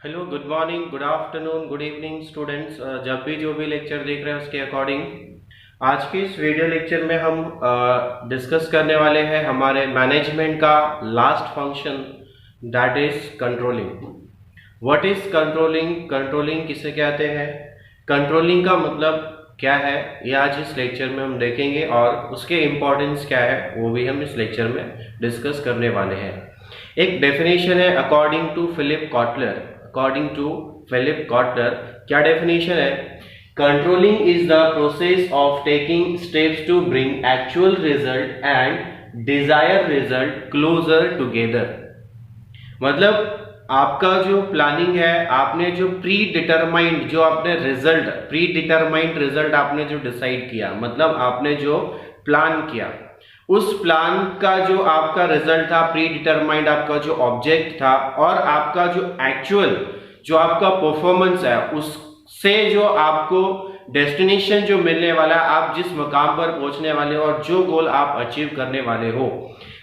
Hello, good morning, good afternoon, good evening students. जब भी जो भी लेक्चर देख रहे हैं उसके अकॉर्डिंग आज के इस वीडियो लेक्चर में हम डिस्कस करने वाले हैं हमारे मैनेजमेंट का last function, that is controlling. What is controlling? Controlling किसे कहते हैं, कंट्रोलिंग का मतलब क्या है, ये आज इस लेक्चर में हम देखेंगे और उसके इम्पोर्टेंस क्या है वो भी हम इस लेक्चर में डिस्कस करने वाले हैं। एक डेफिनेशन है according to Philip Kotler. According to Philip Kotler क्या डेफिनेशन है? Controlling is the process of taking steps to bring actual result and desire result closer together. मतलब आपका जो प्लानिंग है, आपने जो प्री डिटरमाइंड जो आपने रिजल्ट, प्री डिटरमाइंड रिजल्ट आपने जो डिसाइड किया, मतलब आपने जो प्लान किया उस प्लान का जो आपका रिजल्ट था, प्री डिटरमाइंड आपका जो ऑब्जेक्ट था और आपका जो एक्चुअल जो आपका परफॉर्मेंस है उससे जो आपको डेस्टिनेशन जो मिलने वाला है, आप जिस मकाम पर पहुंचने वाले हो और जो गोल आप अचीव करने वाले हो,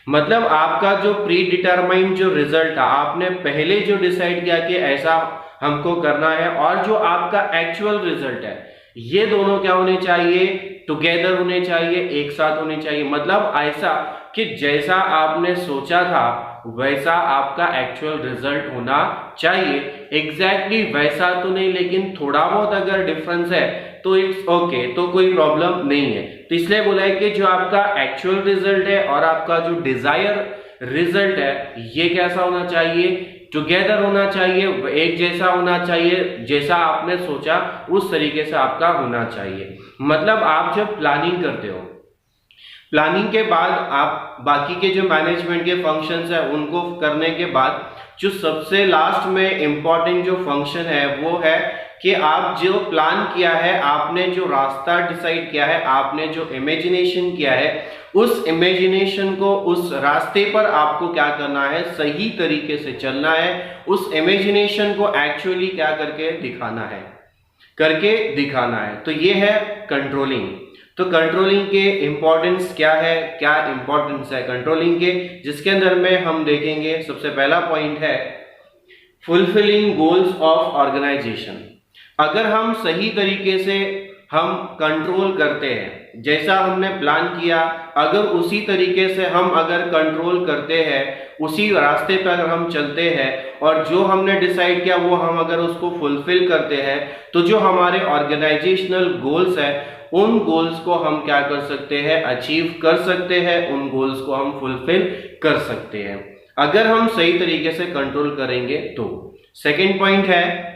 मतलब आपका जो प्री डिटरमाइंड जो रिजल्ट था, आपने पहले जो डिसाइड किया कि ऐसा हमको करना है, और जो आपका एक्चुअल रिजल्ट है, ये दोनों क्या होने चाहिए? टुगेदर होने चाहिए, एक साथ होने चाहिए। मतलब ऐसा कि जैसा आपने सोचा था वैसा आपका एक्चुअल रिजल्ट होना चाहिए। एग्जैक्टली वैसा तो नहीं, लेकिन थोड़ा बहुत अगर डिफरेंस है तो इट्स ओके, तो कोई प्रॉब्लम नहीं है। तो इसलिए बोला है कि जो आपका एक्चुअल रिजल्ट है और आपका जो डिजायर रिजल्ट है, ये कैसा होना चाहिए? टुगेदर होना चाहिए, एक जैसा होना चाहिए, जैसा आपने सोचा उस तरीके से आपका होना चाहिए। मतलब आप जब प्लानिंग करते हो, प्लानिंग के बाद आप बाकी के जो मैनेजमेंट के फंक्शंस है उनको करने के बाद जो सबसे लास्ट में इंपॉर्टेंट जो फंक्शन है वो है कि आप जो प्लान किया है, आपने जो रास्ता डिसाइड किया है, आपने जो इमेजिनेशन किया है, उस इमेजिनेशन को, उस रास्ते पर आपको क्या करना है? सही तरीके से चलना है। उस इमेजिनेशन को एक्चुअली क्या करके दिखाना है, करके दिखाना है। तो ये है कंट्रोलिंग। तो कंट्रोलिंग के इंपॉर्टेंस क्या है, क्या इंपॉर्टेंस है कंट्रोलिंग के, जिसके अंदर में हम देखेंगे। सबसे पहला पॉइंट है फुलफिलिंग गोल्स ऑफ ऑर्गेनाइजेशन। अगर हम सही तरीके से हम कंट्रोल करते हैं, जैसा हमने प्लान किया, अगर उसी तरीके से हम अगर कंट्रोल करते हैं, उसी रास्ते पर अगर हम चलते हैं और जो हमने डिसाइड किया वो हम अगर उसको फुलफिल करते हैं, तो जो हमारे ऑर्गेनाइजेशनल गोल्स है उन गोल्स को हम क्या कर सकते हैं? अचीव कर सकते हैं, उन गोल्स को हम फुलफिल कर सकते हैं अगर हम सही तरीके से कंट्रोल करेंगे तो। सेकेंड पॉइंट है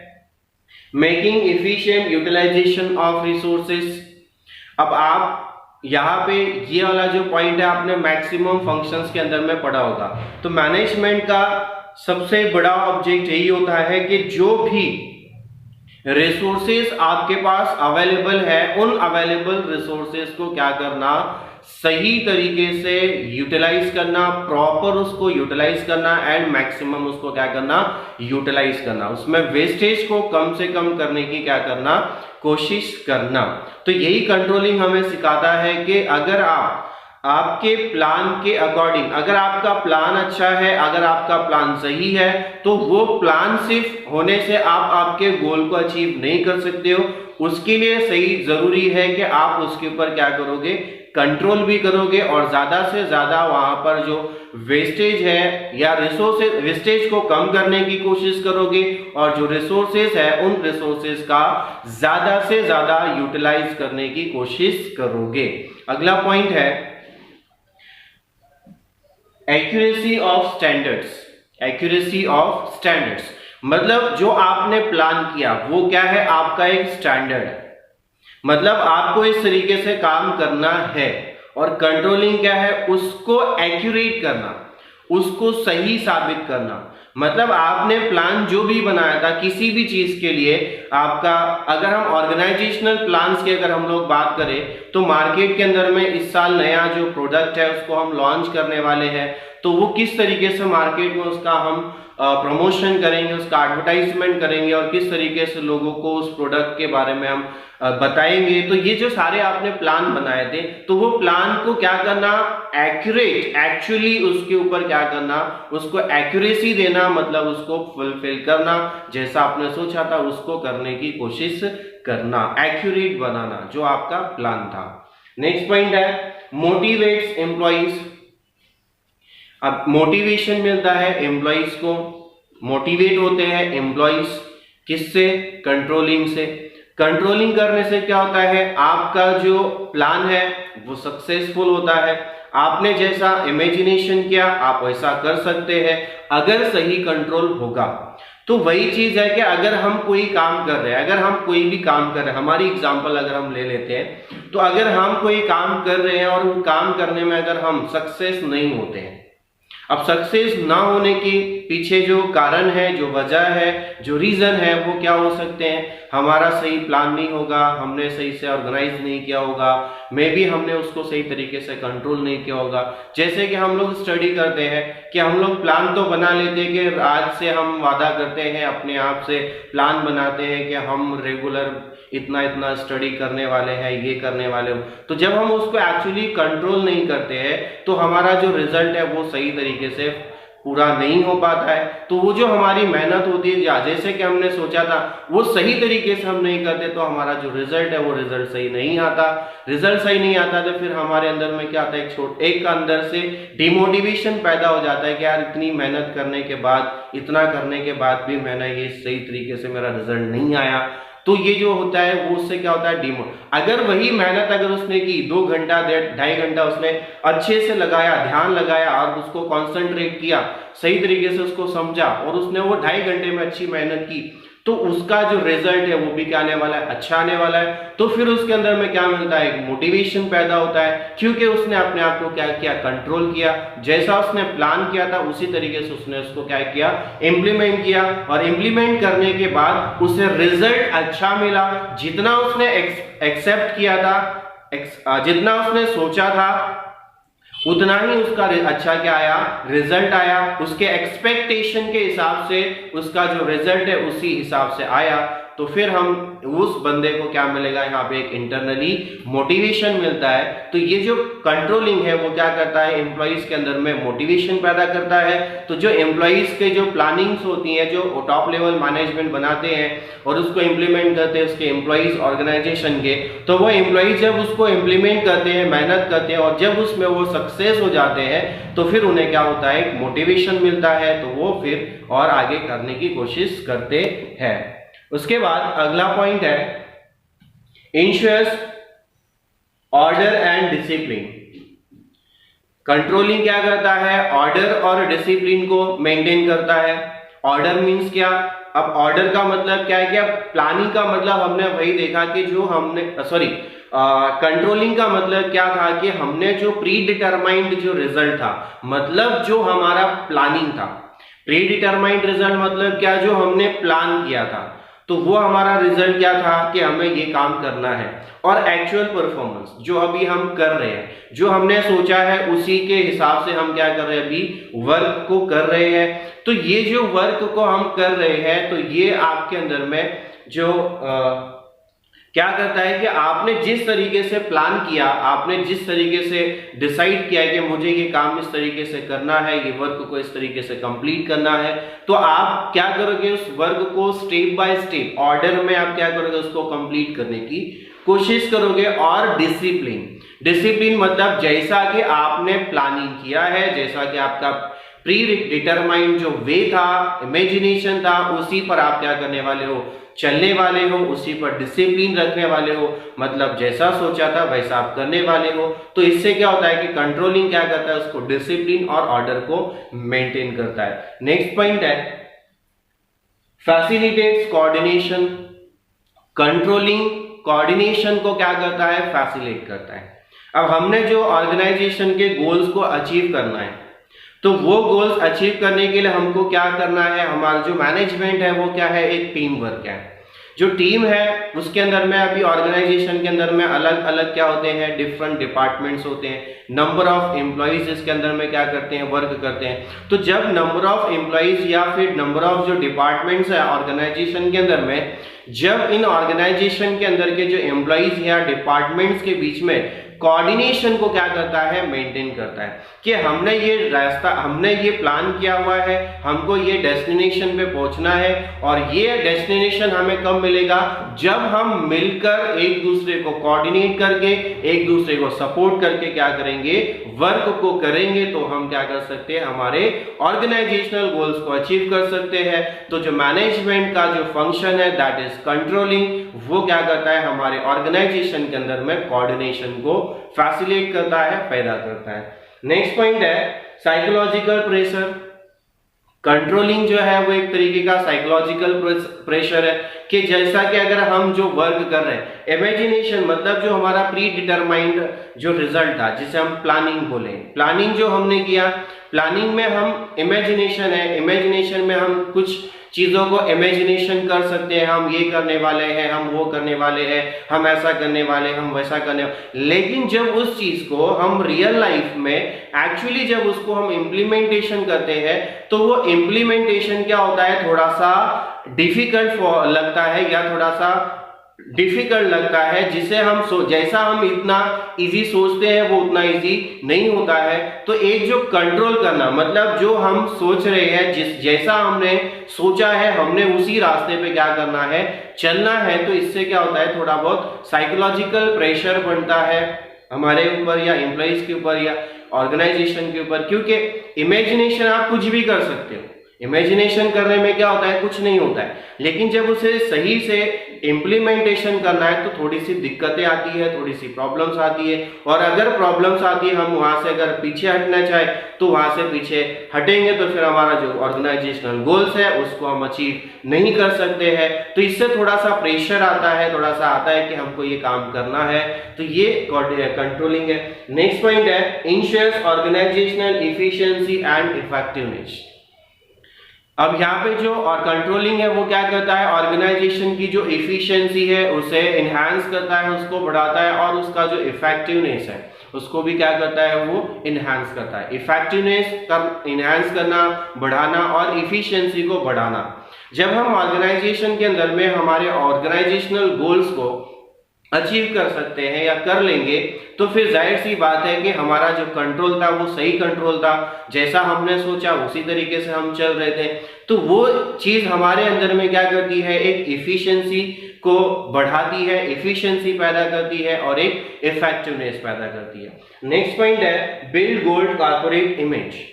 making efficient utilisation of resources. अब आप यहाँ पे ये वाला जो पॉइंट है आपने मैक्सिमम फंक्शंस के अंदर में पढ़ा होगा। तो मैनेजमेंट का सबसे बड़ा ऑब्जेक्ट यही होता है कि जो भी रिसोर्सेस आपके पास अवेलेबल है, उन अवेलेबल रिसोर्सेस को क्या करना? सही तरीके से यूटिलाइज करना, प्रॉपर उसको यूटिलाइज करना एंड मैक्सिमम उसको क्या करना? यूटिलाइज करना। उसमें वेस्टेज को कम से कम करने की क्या करना? कोशिश करना। तो यही कंट्रोलिंग हमें सिखाता है कि अगर आप आपके प्लान के अकॉर्डिंग, अगर आपका प्लान अच्छा है, अगर आपका प्लान सही है, तो वो प्लान सिर्फ होने से आप आपके गोल को अचीव नहीं कर सकते हो। उसके लिए सही जरूरी है कि आप उसके ऊपर क्या करोगे? कंट्रोल भी करोगे और ज्यादा से ज्यादा वहां पर जो वेस्टेज है या रिसोर्सेज, वेस्टेज को कम करने की कोशिश करोगे और जो रिसोर्सेज है उन रिसोर्सेज का ज्यादा से ज्यादा यूटिलाइज करने की कोशिश करोगे। अगला पॉइंट है accuracy of standards. Accuracy of standards मतलब जो आपने प्लान किया वो क्या है? आपका एक स्टैंडर्ड है। मतलब आपको इस तरीके से काम करना है। और कंट्रोलिंग क्या है? उसको एक्यूरेट करना, उसको सही साबित करना। मतलब आपने प्लान जो भी बनाया था किसी भी चीज के लिए, आपका अगर हम ऑर्गेनाइजेशनल प्लान्स की अगर हम लोग बात करें तो मार्केट के अंदर में इस साल नया जो प्रोडक्ट है उसको हम लॉन्च करने वाले हैं। तो वो किस तरीके से मार्केट में उसका हम प्रमोशन करेंगे, उसका एडवर्टाइजमेंट करेंगे और किस तरीके से लोगों को उस प्रोडक्ट के बारे में हम बताएंगे। तो ये जो सारे आपने प्लान बनाए थे, तो वो प्लान को क्या करना, एक्यूरेट, एक्चुअली उसके ऊपर क्या करना, उसको एक्यूरेसी देना, मतलब उसको फुलफिल करना, जैसा आपने सोचा था उसको करने की कोशिश करना, एक्यूरेट बनाना, जो आपका प्लान था। नेक्स्ट पॉइंट है मोटिवेट्स एम्प्लॉइज। अब मोटिवेशन मिलता है एम्प्लॉइज को, मोटिवेट होते हैं एम्प्लॉइज किससे, कंट्रोलिंग से। कंट्रोलिंग करने से क्या होता है, आपका जो प्लान है वो सक्सेसफुल होता है। आपने जैसा इमेजिनेशन किया आप वैसा कर सकते हैं अगर सही कंट्रोल होगा। तो वही चीज है कि अगर हम कोई काम कर रहे हैं, अगर हम कोई भी काम कर रहे हैं, हमारी एग्जांपल अगर हम ले लेते हैं, तो अगर हम कोई काम कर रहे हैं और वो काम करने में अगर हम सक्सेस नहीं होते हैं, अब सक्सेस ना होने के पीछे जो कारण है, जो वजह है, जो रीजन है, वो क्या हो सकते हैं, हमारा सही प्लान नहीं होगा, हमने सही से ऑर्गेनाइज नहीं किया होगा, मे बी हमने उसको सही तरीके से कंट्रोल नहीं किया होगा। जैसे कि हम लोग स्टडी करते हैं कि हम लोग प्लान तो बना लेते हैं कि आज से हम वादा करते हैं, अपने आप से प्लान बनाते हैं कि हम रेगुलर इतना इतना स्टडी करने वाले हैं, ये करने वाले हो। तो जब हम उसको एक्चुअली कंट्रोल नहीं करते हैं तो हमारा जो रिजल्ट है वो सही तरीके से पूरा नहीं हो पाता है। तो वो जो हमारी मेहनत होती है, जैसे कि हमने सोचा था वो सही तरीके से हम नहीं करते, तो हमारा जो रिजल्ट है वो रिजल्ट सही नहीं आता। रिजल्ट सही नहीं आता तो फिर हमारे अंदर में क्या आता है, एक अंदर से डिमोटिवेशन पैदा हो जाता है कि यार इतनी मेहनत करने के बाद, इतना करने के बाद भी मैंने ये सही तरीके से मेरा रिजल्ट नहीं आया। तो ये जो होता है वो उससे क्या होता है, डिमो। अगर वही मेहनत अगर उसने की 2 घंटा 2.5 घंटा उसने अच्छे से लगाया, ध्यान लगाया और उसको कॉन्सेंट्रेट किया, सही तरीके से उसको समझा और उसने वो 2.5 घंटे में अच्छी मेहनत की, तो उसका जो रिजल्ट है वो भी क्या आने वाला है, अच्छा आने वाला है। तो फिर उसके अंदर में क्या मिलता है, एक मोटिवेशन पैदा होता है, क्योंकि उसने अपने आप को क्या किया, कंट्रोल किया। जैसा उसने प्लान किया था उसी तरीके से उसने उसको क्या किया, इम्प्लीमेंट किया, और इम्प्लीमेंट करने के बाद उसे रिजल्ट अच्छा मिला। जितना उसने एक्सेप्ट किया था, जितना उसने सोचा था, उतना ही उसका अच्छा क्या आया, रिजल्ट आया। उसके एक्सपेक्टेशन के हिसाब से उसका जो रिजल्ट है उसी हिसाब से आया। तो फिर हम उस बंदे को क्या मिलेगा, यहाँ पे एक इंटरनली मोटिवेशन मिलता है। तो ये जो कंट्रोलिंग है वो क्या करता है, एम्प्लॉइज के अंदर में मोटिवेशन पैदा करता है। तो जो एम्प्लॉइज के जो प्लानिंग्स होती हैं, जो टॉप लेवल मैनेजमेंट बनाते हैं और उसको इम्प्लीमेंट करते हैं उसके एम्प्लॉइज ऑर्गेनाइजेशन के, तो वो एम्प्लॉइज जब उसको इम्प्लीमेंट करते हैं, मेहनत करते हैं और जब उसमें वो सक्सेस हो जाते हैं, तो फिर उन्हें क्या होता है, एक मोटिवेशन मिलता है। तो वो फिर और आगे करने की कोशिश करते हैं। उसके बाद अगला पॉइंट है ensures order and discipline. Controlling क्या करता है, ऑर्डर और डिसिप्लिन को मेंटेन करता है। ऑर्डर मींस क्या, अब ऑर्डर का मतलब क्या है, क्या प्लानिंग का मतलब हमने वही देखा कि जो हमने कंट्रोलिंग का मतलब क्या था कि हमने जो प्री डिटरमाइंड जो रिजल्ट था, मतलब जो हमारा प्लानिंग था, प्री डिटरमाइंड रिजल्ट मतलब क्या, जो हमने प्लान किया था, तो वो हमारा रिजल्ट क्या था कि हमें ये काम करना है। और एक्चुअल परफॉर्मेंस जो अभी हम कर रहे हैं, जो हमने सोचा है उसी के हिसाब से हम क्या कर रहे हैं, अभी वर्क को कर रहे हैं। तो ये जो वर्क को हम कर रहे हैं, तो ये आपके अंदर में जो क्या करता है कि आपने जिस तरीके से प्लान किया, आपने जिस तरीके से डिसाइड किया है कि मुझे ये काम इस तरीके से करना है, ये वर्क को इस तरीके से कंप्लीट करना है, तो आप क्या करोगे, उस वर्क को स्टेप बाय स्टेप ऑर्डर में आप क्या करोगे, उसको कंप्लीट करने की कोशिश करोगे। और डिसिप्लिन मतलब जैसा कि आपने प्लानिंग किया है, जैसा कि आपका प्री डिटरमाइंड जो वे था, इमेजिनेशन था, उसी पर आप क्या करने वाले हो, चलने वाले हो, उसी पर डिसिप्लिन रखने वाले हो। मतलब जैसा सोचा था वैसा आप करने वाले हो। तो इससे क्या होता है कि कंट्रोलिंग क्या करता है, उसको डिसिप्लिन और ऑर्डर को मेंटेन करता है। नेक्स्ट पॉइंट है फैसिलिटेट्स कोऑर्डिनेशन। कंट्रोलिंग कोऑर्डिनेशन को क्या करता है, फैसिलिटेट करता है। अब हमने जो ऑर्गेनाइजेशन के गोल्स को अचीव करना है, तो वो गोल्स अचीव करने के लिए हमको क्या करना है, हमारा जो मैनेजमेंट है वो क्या है, एक टीम वर्क है। जो टीम है उसके अंदर में अभी ऑर्गेनाइजेशन के अंदर में अलग अलग क्या होते हैं, डिफरेंट डिपार्टमेंट्स होते हैं, नंबर ऑफ एम्प्लॉइज इसके अंदर में क्या करते हैं, वर्क करते हैं। तो जब नंबर ऑफ एम्प्लॉइज या फिर नंबर ऑफ जो डिपार्टमेंट्स है ऑर्गेनाइजेशन के अंदर में, जब इन ऑर्गेनाइजेशन के अंदर के जो एम्प्लॉइज या डिपार्टमेंट्स के बीच में कोऑर्डिनेशन को क्या करता है, मेंटेन करता है कि हमने ये रास्ता, हमने ये प्लान किया हुआ है, हमको ये डेस्टिनेशन पे पहुंचना है और ये डेस्टिनेशन हमें कब मिलेगा, जब हम मिलकर एक दूसरे को कोऑर्डिनेट करके, एक दूसरे को सपोर्ट करके क्या करेंगे, वर्क को करेंगे, तो हम क्या कर सकते हैं, हमारे ऑर्गेनाइजेशनल गोल्स को अचीव कर सकते हैं। तो जो मैनेजमेंट का जो फंक्शन है दैट इज कंट्रोलिंग, वो क्या करता है, हमारे ऑर्गेनाइजेशन के अंदर में कोऑर्डिनेशन को फैसिलिटेट करता है, पैदा करता है। नेक्स्ट पॉइंट है साइकोलॉजिकल प्रेशर। कंट्रोलिंग जो है वो एक तरीके का साइकोलॉजिकल प्रेशर है कि जैसा कि अगर हम जो वर्क कर रहे हैं, इमेजिनेशन मतलब जो हमारा प्री डिटरमाइंड जो रिजल्ट था जिसे हम प्लानिंग बोले, प्लानिंग जो हमने किया, प्लानिंग में हम इमेजिनेशन है, इमेजिनेशन में हम कुछ चीजों को इमेजिनेशन कर सकते हैं, हम ये करने वाले हैं, हम वो करने वाले हैं, हम ऐसा करने वाले, हम वैसा करने वाले। लेकिन जब उस चीज को हम रियल लाइफ में एक्चुअली जब उसको हम इम्प्लीमेंटेशन करते हैं, तो वो इम्प्लीमेंटेशन क्या होता है, थोड़ा सा डिफिकल्ट लगता है या थोड़ा सा डिफिकल्ट लगता है, जिसे हम जैसा हम इतना इजी सोचते हैं वो उतना इजी नहीं होता है। तो एक जो कंट्रोल करना मतलब जो हम सोच रहे हैं, जैसा हमने सोचा है, हमने उसी रास्ते पे क्या करना है, चलना है। तो इससे क्या होता है, थोड़ा बहुत साइकोलॉजिकल प्रेशर बनता है हमारे ऊपर या एम्प्लॉइज के ऊपर या ऑर्गेनाइजेशन के ऊपर, क्योंकि इमेजिनेशन आप कुछ भी कर सकते हो, इमेजिनेशन करने में क्या होता है, कुछ नहीं होता है, लेकिन जब उसे सही से इम्प्लीमेंटेशन करना है तो थोड़ी सी दिक्कतें आती है, थोड़ी सी प्रॉब्लम्स आती है। और अगर प्रॉब्लम्स आती है, हम वहां से अगर पीछे हटना चाहे तो वहां से पीछे हटेंगे तो फिर हमारा जो ऑर्गेनाइजेशनल गोल्स है उसको हम अचीव नहीं कर सकते हैं। तो इससे थोड़ा सा प्रेशर आता है, थोड़ा सा आता है कि हमको ये काम करना है, तो ये कंट्रोलिंग है। नेक्स्ट पॉइंट है ensures organisational efficiency and effectiveness. अब यहाँ पे जो और कंट्रोलिंग है वो क्या करता है, ऑर्गेनाइजेशन की जो एफिशिएंसी है उसे इनहांस करता है, उसको बढ़ाता है, और उसका जो इफेक्टिवनेस है उसको भी क्या करता है, वो इनहांस करता है। इफेक्टिवनेस का इनहांस करना, बढ़ाना और एफिशिएंसी को बढ़ाना। जब हम ऑर्गेनाइजेशन के अंदर में हमारे ऑर्गेनाइजेशनल गोल्स को अचीव कर सकते हैं या कर लेंगे, तो फिर जाहिर सी बात है कि हमारा जो कंट्रोल था वो सही कंट्रोल था, जैसा हमने सोचा उसी तरीके से हम चल रहे थे। तो वो चीज हमारे अंदर में क्या करती है, एक इफिशिएंसी को बढ़ाती है, इफिशिएंसी पैदा करती है और एक इफेक्टिवनेस पैदा करती है। नेक्स्ट पॉइंट है बिल्ड गुड कॉर्पोरेट इमेज।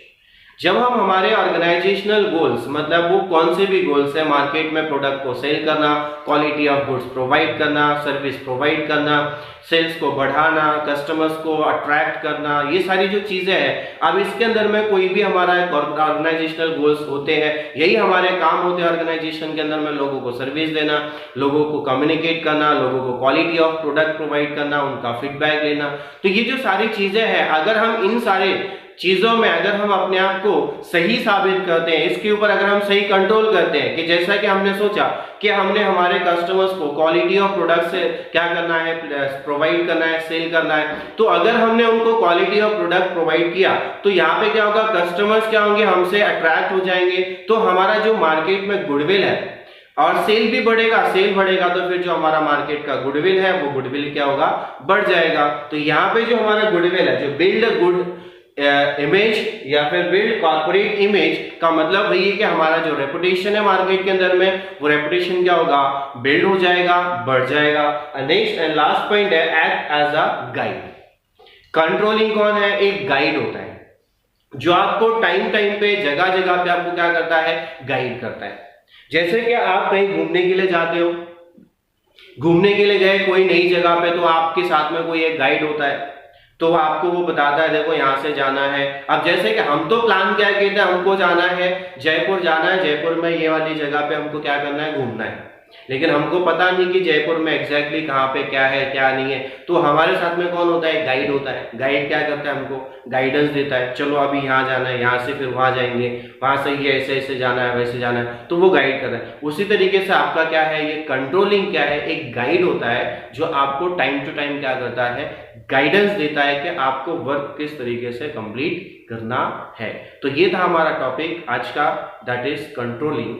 जब हम हमारे ऑर्गेनाइजेशनल गोल्स मतलब वो कौन से भी गोल्स है, मार्केट में प्रोडक्ट को सेल करना, क्वालिटी ऑफ गुड्स प्रोवाइड करना, सर्विस प्रोवाइड करना, सेल्स को बढ़ाना, कस्टमर्स को अट्रैक्ट करना, ये सारी जो चीजें हैं, अब इसके अंदर में कोई भी हमारा ऑर्गेनाइजेशनल गोल्स होते हैं, यही हमारे काम होते हैं ऑर्गेनाइजेशन के अंदर में, लोगों को सर्विस देना, लोगों को कम्युनिकेट करना, लोगों को क्वालिटी ऑफ प्रोडक्ट प्रोवाइड करना, उनका फीडबैक लेना। तो ये जो सारी चीजें हैं, अगर हम इन सारे चीजों में अगर हम अपने आप को सही साबित करते हैं, इसके ऊपर अगर हम सही कंट्रोल करते हैं कि जैसा कि हमने सोचा कि हमने हमारे कस्टमर्स को क्वालिटी ऑफ प्रोडक्ट से क्या करना है, प्रोवाइड करना है, सेल करना है, तो अगर हमने उनको क्वालिटी ऑफ प्रोडक्ट प्रोवाइड किया तो यहाँ पे क्या होगा, कस्टमर्स क्या होंगे, हमसे अट्रैक्ट हो जाएंगे। तो हमारा जो मार्केट में गुडविल है और सेल भी बढ़ेगा, सेल बढ़ेगा तो फिर जो हमारा मार्केट का गुडविल है वो गुडविल क्या होगा, बढ़ जाएगा। तो यहाँ पे जो हमारा गुडविल है, जो बिल्ड गुड इमेज या फिर बिल्ड कॉर्पोरेट इमेज का मतलब वही है कि हमारा जो रेपुटेशन है मार्केट के अंदर में, वो रेपुटेशन क्या होगा, बिल्ड हो जाएगा, बढ़ जाएगा। नेक्स्ट एंड लास्ट पॉइंट है act as a guide. Controlling कौन है, एक गाइड होता है जो आपको टाइम टाइम पे जगह जगह पे आपको क्या करता है, गाइड करता है। जैसे कि आप कहीं घूमने के लिए जाते हो, घूमने के लिए गए कोई नई जगह पे, तो आपके साथ में कोई एक गाइड होता है, तो आपको वो बताता है देखो यहाँ से जाना है। अब जैसे कि हम तो प्लान क्या कहते हैं, हमको जाना है जयपुर, जाना है जयपुर में ये वाली जगह पे हमको क्या करना है, घूमना है। लेकिन हमको पता नहीं कि जयपुर में एग्जैक्टली कहाँ पे क्या है क्या नहीं है। तो हमारे साथ में कौन होता है? गाइड होता है। गाइड क्या करता है? हमको गाइडेंस देता है, चलो अभी यहाँ जाना है, यहाँ से फिर वहाँ जाएंगे, वहाँ से ये ऐसे ऐसे जाना है, वैसे जाना है, तो वो गाइड कर रहा है। उसी तरीके से आपका क्या है, ये कंट्रोलिंग क्या है, एक गाइड होता है जो आपको टाइम टू टाइम क्या करता है, गाइडेंस देता है कि आपको वर्क किस तरीके से कंप्लीट करना है। तो ये था हमारा टॉपिक आज का, दैट इज कंट्रोलिंग।